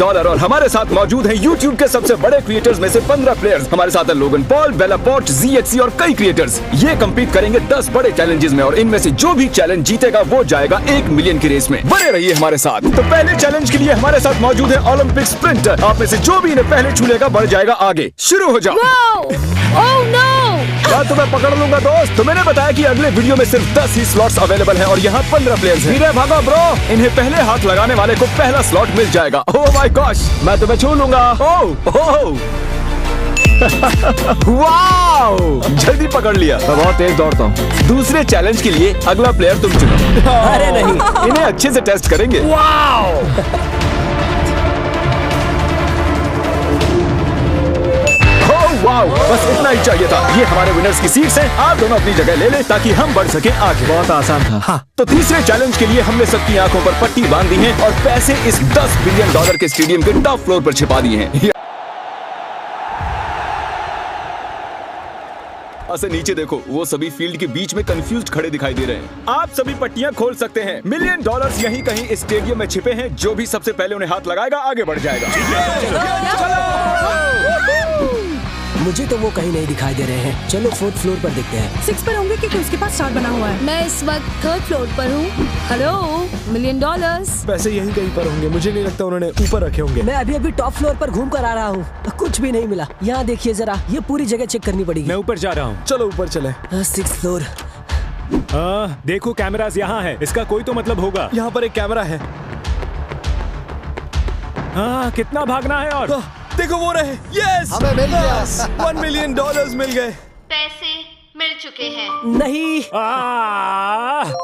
Dollar और हमारे साथ मौजूद हैं YouTube के सबसे बड़े क्रिएटर्स में से 15 प्लेयर्स। हमारे साथ है लोगन पॉल, बेला पॉट, ZXC और कई क्रिएटर्स। ये कम्पीट करेंगे 10 बड़े चैलेंजेस में और इनमें से जो भी चैलेंज जीतेगा वो जाएगा 1 मिलियन की रेस में। बने रहिए हमारे साथ। तो पहले चैलेंज के लिए हमारे साथ मौजूद है ओलंपिक स्प्रिंटर। आप में से जो भी इन्हें पहले छू लेगा बढ़ जाएगा आगे। शुरू हो जाओ। क्या तुम्हें पकड़ लूंगा दोस्त? तो मैंने बताया कि अगले वीडियो में सिर्फ 10 ही स्लॉट्स अवेलेबल हैं और यहाँ 15 प्लेयर्स हैं। धीरे भागो ब्रो, इन्हें पहले हाथ लगाने वाले को पहला स्लॉट मिल जाएगा। ओह माय गॉश, मैं तुम्हें छू लूंगा। ओह वाओ, जल्दी पकड़ लिया। मैं बहुत तेज दौड़ता हूँ। दूसरे चैलेंज के लिए अगला प्लेयर तुम चुनो। अरे नहीं, इन्हें अच्छे से टेस्ट करेंगे। वाओ, बस इतना ही चाहिए था। ये हमारे विनर्स की सीट्स हैं। आप दोनों अपनी जगह ले लें ताकि हम बढ़ सके आगे। बहुत आसान था। हाँ। तो तीसरे चैलेंज के लिए हमने सबकी आंखों पर पट्टी बांध दी है और पैसे इस 10 बिलियन डॉलर के स्टेडियम के टॉप फ्लोर पर छिपा दिए हैं। ऐसे नीचे देखो, वो सभी फील्ड के बीच में कंफ्यूज्ड खड़े दिखाई दे रहे हैं। आप सभी पट्टियां खोल सकते हैं। मिलियन डॉलर्स यहीं कहीं इस स्टेडियम में छिपे हैं। जो भी सबसे पहले उन्हें हाथ लगाएगा आगे बढ़ जाएगा। मुझे तो वो कहीं नहीं दिखाई दे रहे हैं। चलो 4th फ्लोर पर देखते हैं। 6 पर होंगे क्योंकि उसके पास स्टार बना हुआ है। मैं इस वक्त 3rd फ्लोर पर हूँ। Hello, million dollars. वैसे यहीं कहीं पर होंगे। मुझे नहीं लगता उन्होंने ऊपर रखे होंगे। मैं अभी टॉप फ्लोर पर घूम कर आ रहा हूँ। कुछ भी नहीं मिला। यहाँ देखिए जरा, ये पूरी जगह चेक करनी पड़ेगी। मैं ऊपर जा रहा हूँ। चलो ऊपर चले। 6th floor. देखो कैमरास यहाँ है। इसका कोई तो मतलब होगा। यहाँ पर एक कैमरा है। कितना भागना है और देखो वो रहे। यस, हमें मिल गया। 1 मिलियन डॉलर्स मिल गए। पैसे मिल चुके हैं। नहीं,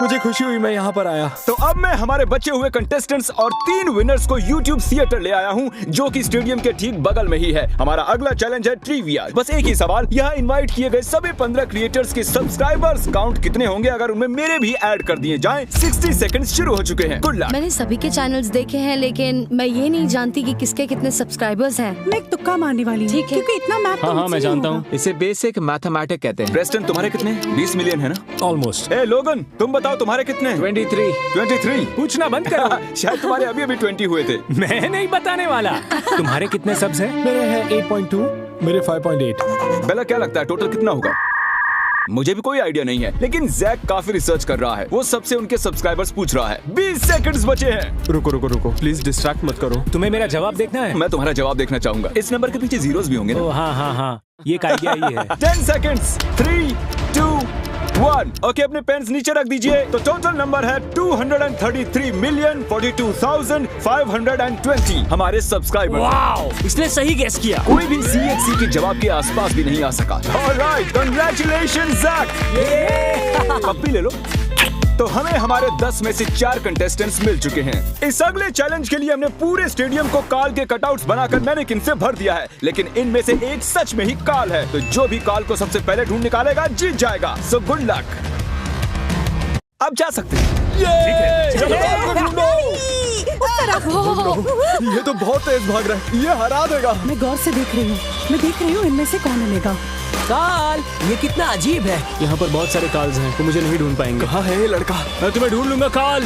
मुझे खुशी हुई मैं यहाँ पर आया। तो अब मैं हमारे बचे हुए कंटेस्टेंट्स और 3 विनर्स को YouTube थिएटर ले आया हूँ जो कि स्टेडियम के ठीक बगल में ही है। हमारा अगला चैलेंज है ट्रिविया। बस एक ही सवाल, यहाँ इनवाइट किए गए सभी 15 क्रिएटर्स के सब्सक्राइबर्स काउंट कितने होंगे अगर उनमें मेरे भी ऐड कर दिए जाएं। 60 सेकंड्स शुरू हो चुके हैं। Good luck. मैंने सभी के चैनल्स देखे हैं लेकिन मैं ये नहीं जानती कि किसके कितने सब्सक्राइबर्स हैं। मैं एक तुक्का मारने वाली हूँ। ठीक है। क्योंकि इतना मैथ हाँ मैं जानता हूँ। इसे बेसिक मैथमेटिक्स कहते हैं। प्रेस्टन, तुम्हारे कितने? 20 मिलियन है ना? ऑलमोस्ट। ए लोगन, तुम बताओ तुम्हारे कितने? 23। पूछना बंद करो। शायद तुम्हारे अभी 20 हुए थे। मैं नहीं बताने वाला। तुम्हारे कितने सब्स हैं? मेरे हैं 8.2, मेरे 5.8। बेला, क्या लगता है टोटल कितना होगा? मुझे भी कोई आइडिया नहीं है, लेकिन जैक काफी रिसर्च कर रहा है। वो सबसे उनके सब्सक्राइबर्स पूछ रहा है। 20 सेकंड्स बचे हैं। रुको, प्लीज डिस्ट्रैक्ट मत करो। तुम्हें मेरा जवाब देखना है? मैं तुम्हारा जवाब देखना चाहूंगा। इस नंबर के पीछे जीरोस भी होंगे ना? हाँ, ये एक आइडिया ही है। 10 सेकंड्स। 3, 2, 1। ओके, अपने पेन्स नीचे रख दीजिए। तो टोटल नंबर है 233,042,520 हमारे सब्सक्राइबर। वाओ, इसने सही गेस किया। कोई भी ZXC के जवाब के आसपास भी नहीं आ सका। Alright, congratulations Jack. पप्पी ले लो। तो हमें हमारे 10 में से 4 कंटेस्टेंट्स मिल चुके हैं। इस अगले चैलेंज के लिए हमने पूरे स्टेडियम को काल के कटआउट्स बनाकर मैनेकिन से भर दिया है, लेकिन इनमें से एक सच में ही काल है। तो जो भी काल को सबसे पहले ढूंढ निकालेगा जीत जाएगा। So good luck. अब जा सकते हैं। ये तो बहुत तेज भाग रहा है। ये हरा देगा। मैं गौर से देख रही हूँ। मैं देख रही हूँ इनमें से कौन मिलेगा। काल, ये कितना अजीब है। यहाँ पर बहुत सारे काल्स हैं तो मुझे नहीं ढूंढ पाएंगे। कहाँ है ये लड़का? मैं तुम्हें ढूंढ लूंगा काल।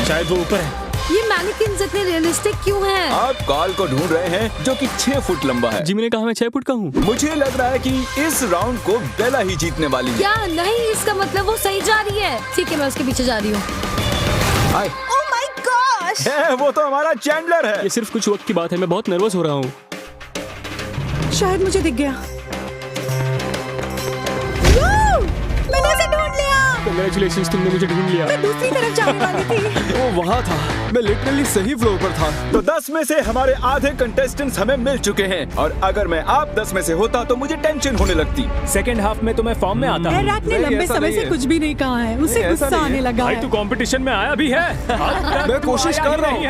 शायद वो ऊपर है। ये मैनिकिन्स इतने रियलिस्टिक क्यों हैं? आप काल को ढूंढ रहे हैं जो कि 6 फुट लंबा है। जिमी ने कहा मैं 6 फुट का हूँ। मुझे लग रहा है कि इस राउंड को बेला ही जीतने वाली है। क्या नहीं, इसका मतलब वो सही जा रही है। ठीक है, मैं उसके पीछे जा रही हूँ। Oh my gosh! वो तो हमारा चैंडलर है। ये सिर्फ कुछ वक्त की बात है। मैं बहुत नर्वस हो रहा हूँ। शायद मुझे दिख गया। मैंने उसे ढूंढ लिया। कांग्रेचुलेशंस, तुमने मुझे ढूंढ लिया। मैं दूसरी तरफ जाने वाली थी। वो वहाँ था। मैं लिटरली सही फ्लोर पर था। तो 10 में से हमारे आधे कंटेस्टेंट्स हमें मिल चुके हैं और अगर मैं आप 10 में से होता तो मुझे टेंशन होने लगती। सेकंड हाफ में तो मैं फॉर्म में आता हूँ। रैट ने नहीं, लंबे ऐसा समय नहीं से है। कुछ भी नहीं कहा है। उसे नहीं, ऐसा गुस्सा नहीं आने है। लगा भाई है। तू कंपटीशन में आया भी है। मैं कोशिश कर रहा हूँ।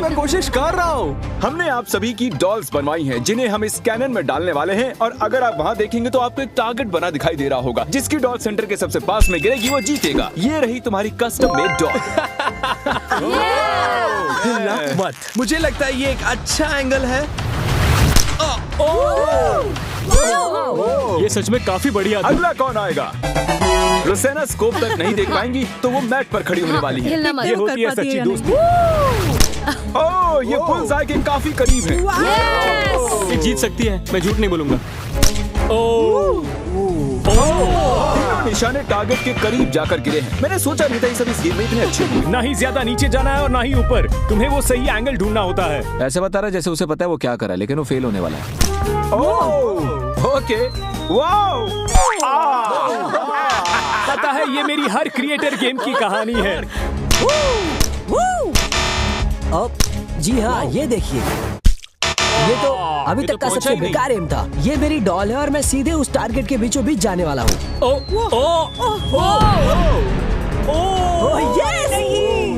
मैं कोशिश कर रहा हूँ। हमने आप सभी की डॉल्स बनवाई हैं जिन्हें हम इस कैनन में डालने वाले हैं और अगर आप वहाँ देखेंगे तो आपको एक टारगेट बना दिखाई दे रहा होगा। जिसकी डॉल सेंटर के सबसे पास में गिरेगी वो जीतेगा। ये रही तुम्हारी कस्टम मेड डॉल। मत। मुझे लगता है ये एक अच्छा एंगल है। ये सच में काफी बढ़िया था। अगला कौन आएगा? रोसेना स्कोप तक नहीं देख पाएंगी तो वो मैट पर खड़ी होने वाली है। हिलना मत। ये होती है सच्ची दोस्ती। ओह ओह, ये बुल्सआई के काफी करीब है। Yes! ये जीत सकती है, मैं झूठ नहीं बोलूंगा। तीनों निशाने टारगेट के करीब जाकर गिरे हैं। मैंने सोचा नहीं था ये सब इस गेम में इतने अच्छे होंगे। ना ही ज्यादा नीचे जाना है और ना ही ऊपर। तुम्हें वो सही एंगल ढूंढना होता है। ऐसे बता रहा है जैसे उसे पता है वो क्या कर रहा है, लेकिन वो फेल होने वाला है। ओह, ओके, वाओ, पता है ये मेरी हर क्रिएटर गेम की कहानी है। अब जी हाँ, ये देखिए, ये तो अभी ये तक तो का पहुंचा सबसे ही नहीं। बेकार एम था। ये मेरी डॉल है और मैं सीधे उस टारगेट के बीचों बीच जाने वाला हूँ।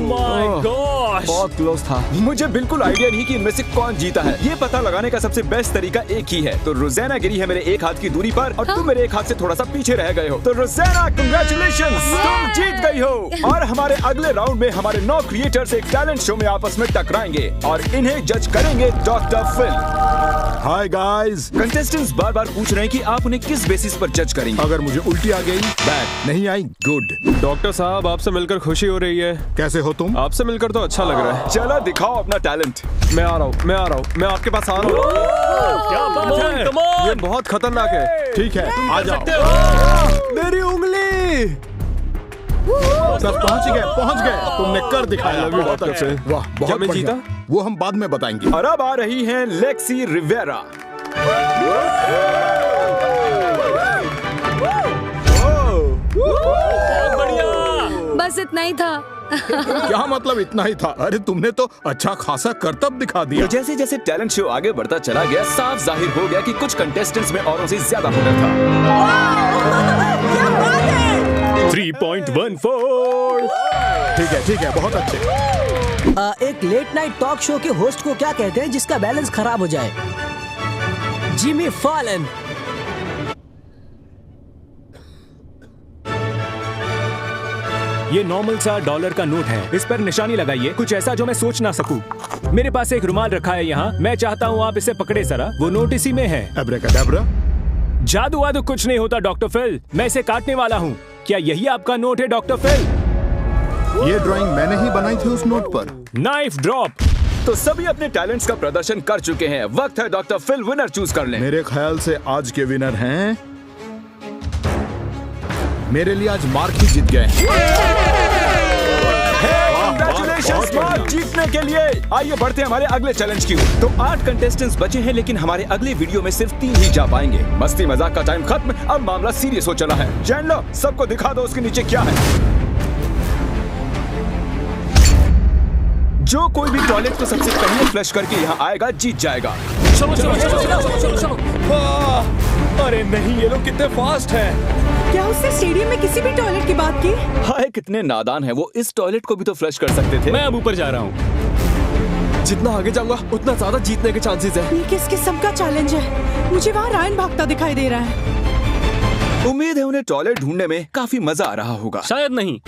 माय गॉश, बहुत क्लोज था। मुझे बिल्कुल आइडिया नहीं कि इनमें से कौन जीता है। ये पता लगाने का सबसे बेस्ट तरीका एक ही है। तो रोज़ाना गिरी है मेरे एक हाथ की दूरी पर और तुम मेरे एक हाथ से थोड़ा सा पीछे रह गए हो। तो रोज़ाना, कांग्रेचुलेशंस, तुम जीत गई हो। और हमारे अगले राउंड में हमारे 9 क्रिएटर्स एक टैलेंट शो में आपस में टकराएंगे और इन्हें जज करेंगे doctor Phil. Hi guys, contestants बार बार पूछ रहे हैं कि आप उन्हें किस बेसिस पर जज करेंगे। अगर मुझे उल्टी आ गई, बैड नहीं आई, गुड। डॉक्टर साहब आपसे मिलकर खुशी हो रही है। कैसे हो तुम? आपसे मिलकर तो अच्छा लग रहा है। चलो दिखाओ अपना टैलेंट। मैं आ रहा हूँ, मैं आपके पास आ रहा हूँ। क्या बात है? ये बहुत खतरनाक है। ठीक है, आ जाओ। मेरी उंगली। सब पहुंच गए। तुमने कर दिखाया। I love you, बहुत Dr. अच्छे। Phil। वाह, क्या बहुत मैं बढ़िया। जीता? वो हम बाद में बताएंगे। और अब आ रही हैं लेक्सी रिवेरा। बस इतना ही था। क्या मतलब इतना ही था? अरे तुमने तो अच्छा खासा करतब दिखा दिया। तो जैसे जैसे टैलेंट शो आगे बढ़ता चला गया, साफ जाहिर हो गया कि कुछ कंटेस्टेंट्स में औरों से ज्यादा हुनर था। 3.14। ठीक है, बहुत अच्छे। एक लेट नाइट टॉक शो के होस्ट को क्या कहते हैं जिसका बैलेंस खराब हो जाए? Jimmy Fallon. ये नॉर्मल सा $1 का नोट है। इस पर निशानी लगाइए, कुछ ऐसा जो मैं सोच ना सकूं। मेरे पास एक रुमाल रखा है यहाँ। मैं चाहता हूँ आप इसे पकड़े जरा। वो नोट इसी में है। एब्राकैडाब्रा। जादू वादू कुछ नहीं होता डॉक्टर फिल। मैं इसे काटने वाला हूँ। क्या यही आपका नोट है डॉक्टर फिल? ये ड्राइंग मैंने ही बनाई थी उस नोट पर। Knife drop. तो सभी अपने टैलेंट्स का प्रदर्शन कर चुके हैं। वक्त है डॉक्टर फिल विनर चूज कर लें। मेरे ख्याल से आज के विनर हैं, मेरे लिए आज मार्क ही जीत गए। Congratulations, मार्क जीतने के लिए। आइए बढ़ते हैं हमारे अगले चैलेंज की ओर। तो 8 कंटेस्टेंट्स बचे हैं, लेकिन हमारे अगले वीडियो में सिर्फ 3 ही जा पाएंगे। मस्ती मजाक का टाइम खत्म, अब मामला सीरियस हो चला है। चैंडलर, सबको दिखा दो उसके नीचे क्या है। जो कोई भी टॉयलेट को सबसे पहले फ्लश करके यहाँ आएगा जीत जाएगा। चलो। अरे नहीं, ये लोग कितने फास्ट हैं। क्या उसने स्टेडियम में किसी भी टॉयलेट की बात की? हाय, कितने नादान है वो। इस टॉयलेट को भी तो फ्लश कर सकते थे। मैं अब ऊपर जा रहा हूँ। जितना आगे जाऊंगा उतना ज्यादा जीतने के चांसेस है। ये किस किस्म का चैलेंज है? मुझे वहाँ रायन भागता दिखाई दे रहा है। उम्मीद है उन्हें टॉयलेट ढूंढने में काफी मजा आ रहा होगा। शायद नहीं।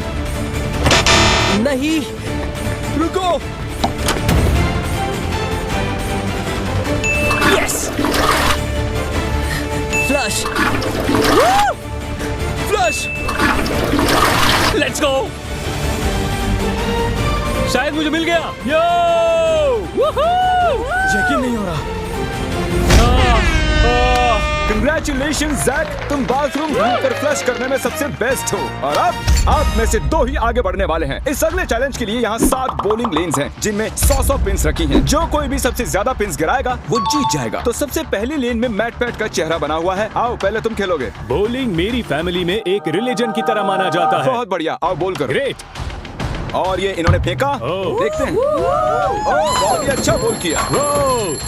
नहीं, रुको। Yes, flush. Flush. Let's go. शायद मुझे मिल गया। यो! यकीन नहीं हो रहा। कंग्रेचुलेशन जैक, तुम बाथरूम ढूंढकर फ्लश करने में सबसे बेस्ट हो। और अब आप में से 2 ही आगे बढ़ने वाले हैं। इस अगले चैलेंज के लिए यहाँ 7 बोलिंग लेन्स हैं, जिनमें 100 पिन्स रखी हैं। जो कोई भी सबसे ज्यादा पिन्स गिराएगा वो जीत जाएगा। तो सबसे पहली लेन में मैट पैट का चेहरा बना हुआ है। आओ, पहले तुम खेलोगे। बॉलिंग मेरी फैमिली में एक रिलीजन की तरह माना जाता है। बहुत बढ़िया, आओ बोल करो। ग्रेट। और ये इन्होंने फेंका। ओह। देखते हैं। बहुत ही अच्छा बोल किया।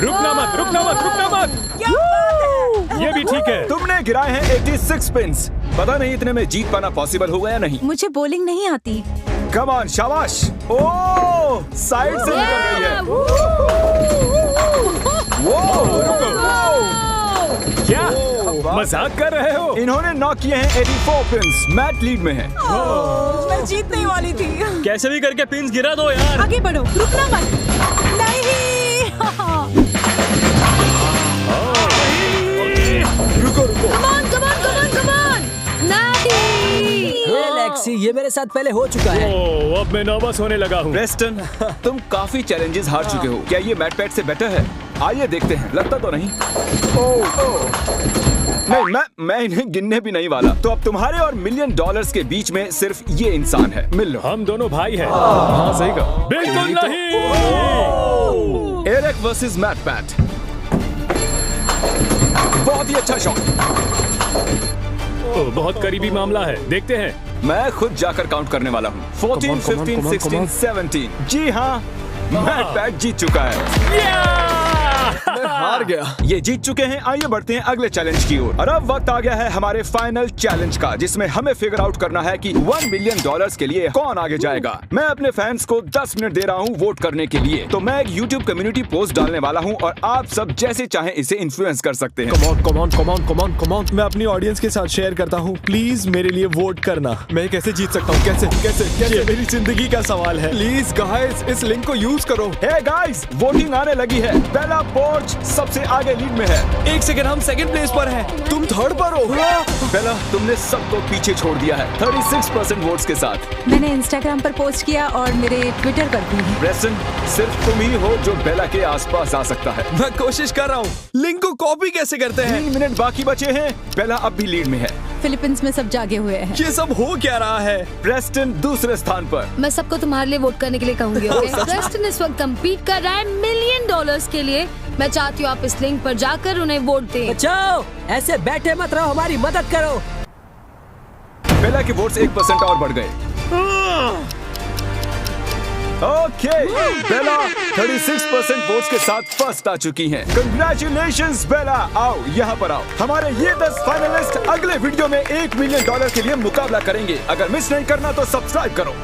रुकना मत। ये भी ठीक है। तुमने गिराए हैं 86 पिन्स। पता नहीं इतने में जीत पाना पॉसिबल होगा या नहीं। मुझे बॉलिंग नहीं आती। कम ऑन, शाबाश। ओह, साइड से निकल रही है। क्या मजाक कर रहे हो? इन्होंने नॉक किए हैं 84 पिन्स। मैट लीड में है। मैं जीतने वाली थी। कैसे भी करके पिन्स गिरा दो यार। आगे बढ़ो, रुकना मत। नहीं। रुको। Come on! हे लेक्सी, ये मेरे साथ पहले हो चुका है। ओह, अब मैं नर्वस होने लगा हूँ। प्रेस्टन, तुम काफी चैलेंजेस हार चुके हो। क्या ये मैट पैट से बेटर है? आइए देखते हैं। लगता तो नहीं। नहीं, मैं इन्हें गिनने भी नहीं वाला। तो अब तुम्हारे और $1 मिलियन के बीच में सिर्फ ये इंसान है। मिल लो। हम दोनों भाई हैं। हाँ सही कहा। बिल्कुल नहीं। Eric versus Matt Pat. बहुत ही अच्छा शॉट। ओह, बहुत करीबी मामला है। देखते हैं। मैं खुद जाकर काउंट करने वाला हूँ। 14, 15, 16, 17। जी हाँ, मैट पैट जीत चुका है। मैं हार गया। ये जीत चुके हैं। आइए बढ़ते हैं अगले चैलेंज की ओर। और अब वक्त आ गया है हमारे फाइनल चैलेंज का, जिसमें हमें फिगर आउट करना है कि $1 मिलियन के लिए कौन आगे जाएगा। मैं अपने फैंस को 10 मिनट दे रहा हूँ वोट करने के लिए। तो मैं एक YouTube कम्युनिटी पोस्ट डालने वाला हूँ और आप सब जैसे चाहें इसे इन्फ्लुएंस कर सकते हैं। Come on. मैं अपनी ऑडियंस के साथ शेयर करता हूँ। प्लीज मेरे लिए वोट करना। मैं कैसे जीत सकता हूँ? कैसे? ये मेरी जिंदगी का सवाल है। प्लीज गाइस, इस लिंक को यूज करो। हे गाइस, वोटिंग आने लगी है। बेला पोर्च सबसे आगे लीड में है। 1 सेकंड, हम सेकंड प्लेस पर हैं। तुम थर्ड पर हो। बेला, तुमने सबको पीछे छोड़ दिया है 36% वोट्स के साथ। मैंने इंस्टाग्राम पर पोस्ट किया और मेरे ट्विटर पर भी। प्रेस्टन, सिर्फ तुम ही हो जो बेला के आसपास आ सकता है। मैं कोशिश कर रहा हूँ। लिंक को कॉपी कैसे करते हैं? 3 मिनट बाकी बचे हैं। बेला अब भी लीड में है। फिलीपींस में सब जागे हुए हैं। ये सब हो क्या रहा है? प्रेस्टन दूसरे स्थान पर। मैं सबको तुम्हारे लिए वोट करने के लिए कहूंगी। ओके? प्रेस्टन इस वक्त कम्पीट कर रहा है $1 मिलियन के लिए। मैं चाहती हूँ आप इस लिंक पर जाकर उन्हें वोट दें। बचाओ, ऐसे बैठे मत रहो, हमारी मदद करो। बेला के वोट्स 1% और बढ़ गए। ओके, बेला 36% वोट्स के साथ फर्स्ट आ चुकी हैं। कंग्रेचुलेशंस बेला। आओ यहाँ पर आओ। हमारे ये 10 फाइनलिस्ट अगले वीडियो में $1 मिलियन के लिए मुकाबला करेंगे। अगर मिस नहीं करना तो सब्सक्राइब करो।